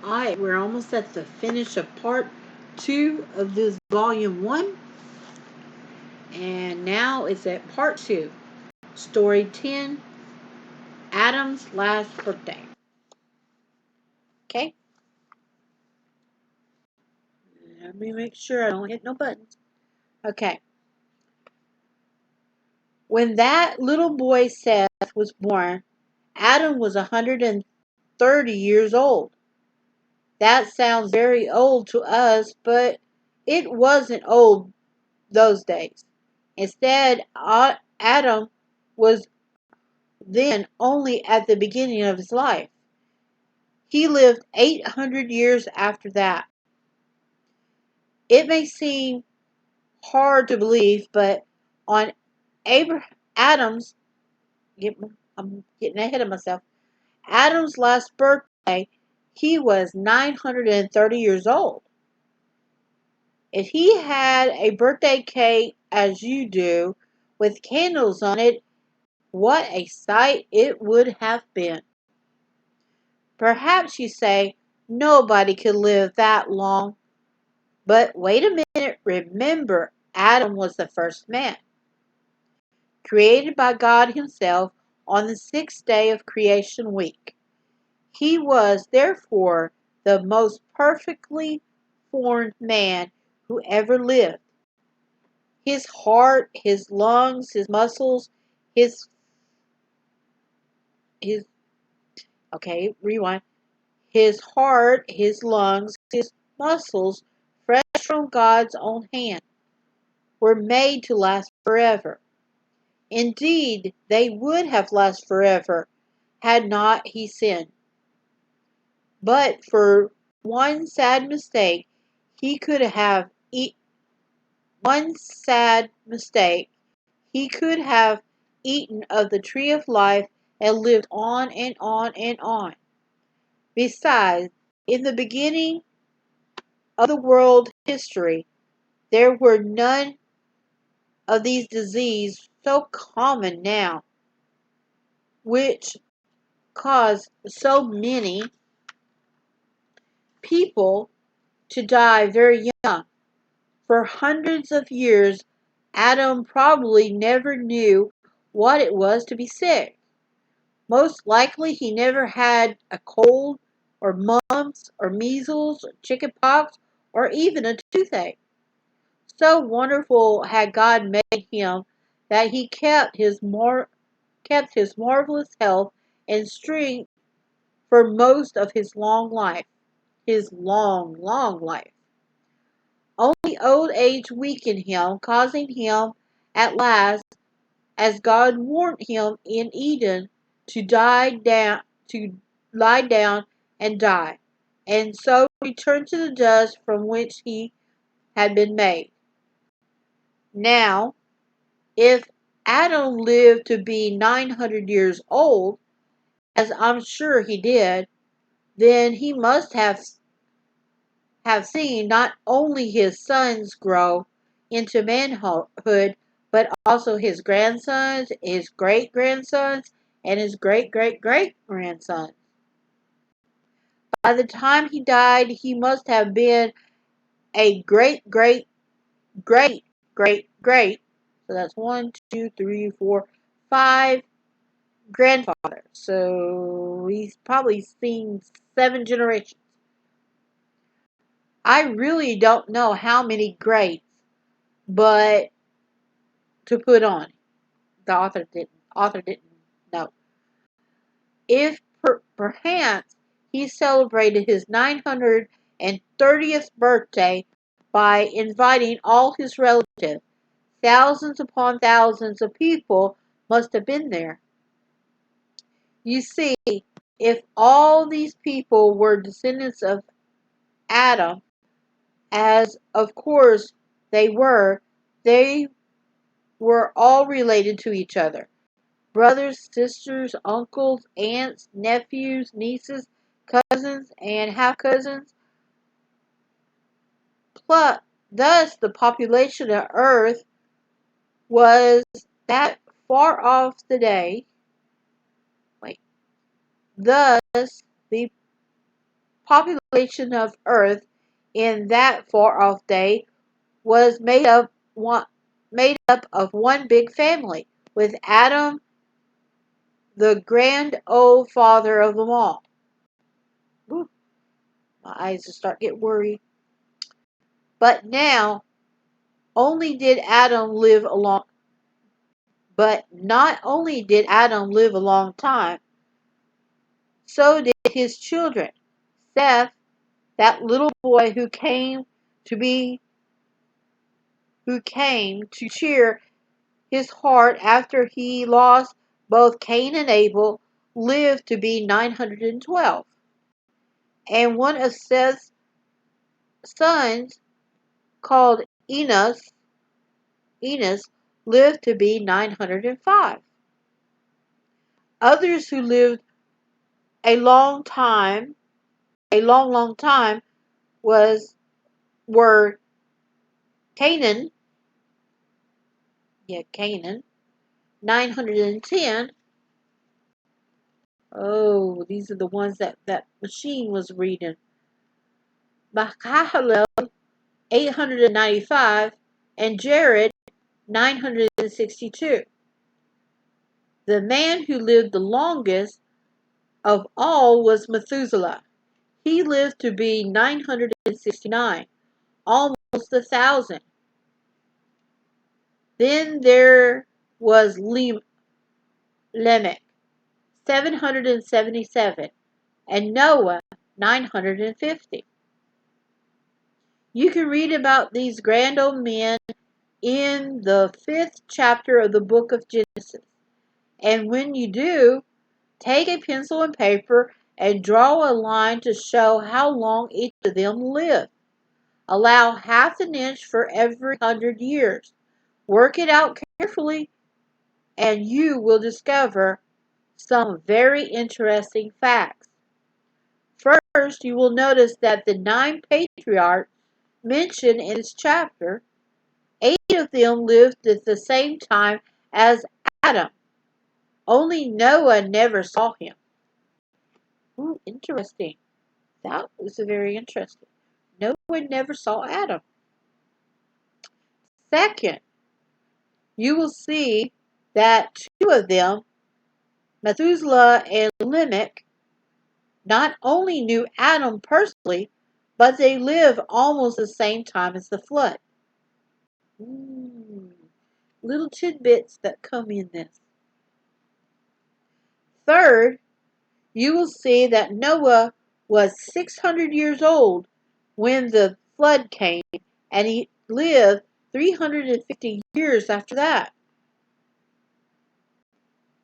Alright, we're almost at the finish of part 2 of this volume 1. And now it's at part 2. Story 10, Adam's last birthday. Okay? Let me make sure I don't hit no buttons. Okay. When that little boy Seth was born, Adam was 130 years old. That sounds very old to us, but it wasn't old those days. Instead, Adam was then only at the beginning of his life. He lived 800 years after that. It may seem hard to believe, but on Adam's, I'm getting ahead of myself. Adam's last birthday, he was 930 years old. If he had a birthday cake as you do, with candles on it, what a sight it would have been. Perhaps you say, nobody could live that long. But wait a minute, remember, Adam was the first man, created by God himself on the sixth day of creation week. He was, therefore, the most perfectly formed man who ever lived. His heart, his lungs, his muscles, his okay, rewind. His heart, his lungs, his muscles, fresh from God's own hand, were made to last forever. Indeed, they would have lasted forever had not he sinned. But for one sad mistake, he could have one sad mistake, he could have eaten of the tree of life and lived on and on and on. Besides, in the beginning of the world history, there were none of these diseases so common now, which cause so many people to die very young. For hundreds of years, Adam probably never knew what it was to be sick. Most likely he never had a cold or mumps or measles or chicken pox or even a toothache. So wonderful had God made him that he kept his marvelous health and strength for most of his long life. His long, long life. Only old age weakened him, causing him at last, as God warned him in Eden, to lie down and die, and so return to the dust from which he had been made. Now, if Adam lived to be 900 years old, as I'm sure he did, then he must have seen not only his sons grow into manhood, but also his grandsons, his great grandsons, and his great great great grandsons. By the time he died, he must have been a great great great great great. So that's 5 grandfathers. So he's probably seen 7 generations. I really don't know how many greats, but to put on. The author didn't know. If perhaps he celebrated his 930th birthday by inviting all his relatives. Thousands upon thousands of people must have been there. You see, if all these people were descendants of Adam, as of course they were all related to each other. Brothers, sisters, uncles, aunts, nephews, nieces, cousins, and half-cousins. Thus, the population of Earth was that far off today. Wait. Thus, the population of Earth in that far-off day was made up of one big family, with Adam the grand old father of them all. Ooh, my eyes start getting worried. But now, only did Adam live a long but not only did Adam live a long time, so did his children. Seth, that little boy who came to cheer his heart after he lost both Cain and Abel, lived to be 912. And one of Seth's sons, called Enos, lived to be 905. Others who lived a long time, long time, were Canaan, 910. Oh, these are the ones that machine was reading. Mahalalel, 895, and Jared, 962. The man who lived the longest of all was Methuselah. He lived to be 969, almost 1,000. Then there was Lamech, 777, and Noah, 950. You can read about these grand old men in the 5th chapter of the book of Genesis. And when you do, take a pencil and paper and draw a line to show how long each of them lived. Allow half an inch for every 100 years. Work it out carefully, and you will discover some very interesting facts. First, you will notice that the 9 patriarchs mentioned in this chapter, 8 of them lived at the same time as Adam. Only Noah never saw him. Ooh, interesting. That was very interesting. Noah never saw Adam. Second, you will see that 2 of them, Methuselah and Lamech, not only knew Adam personally, but they lived almost the same time as the flood. Little tidbits that come in this. Third, you will see that Noah was 600 years old when the flood came, and he lived 350 years after that.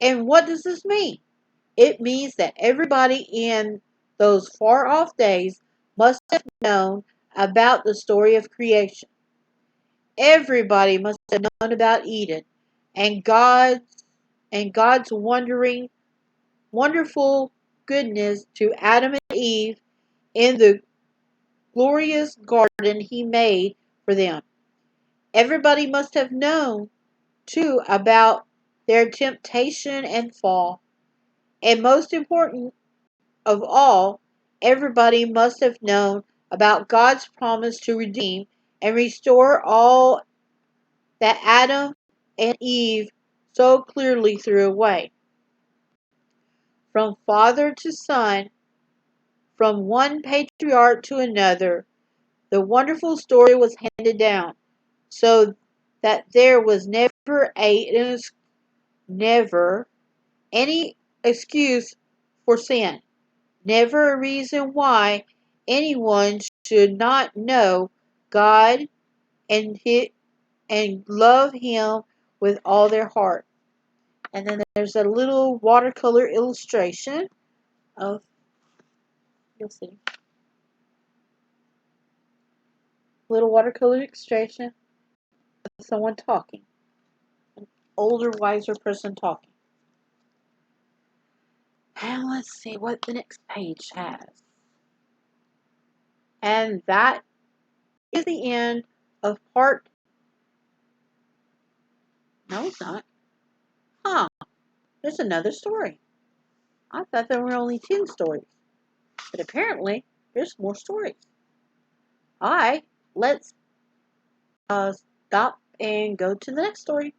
And what does this mean? It means that everybody in those far off days must have known about the story of creation. Everybody must have known about Eden and God's wonderful goodness to Adam and Eve in the glorious garden he made for them. Everybody must have known, too, about their temptation and fall. And most important of all, everybody must have known about God's promise to redeem and restore all that Adam and Eve so clearly threw away. From father to son, from one patriarch to another, the wonderful story was handed down, so that there was never any excuse for sin, never a reason why anyone should not know God and love Him with all their heart. And then there's a little watercolor illustration of, you'll see, little watercolor illustration of someone talking, an older, wiser person talking. And let's see what the next page has. And that is the end of part. No, it's not. Huh. There's another story. I thought there were only 10 stories. But apparently, There's more stories. All right, let's stop and go to the next story.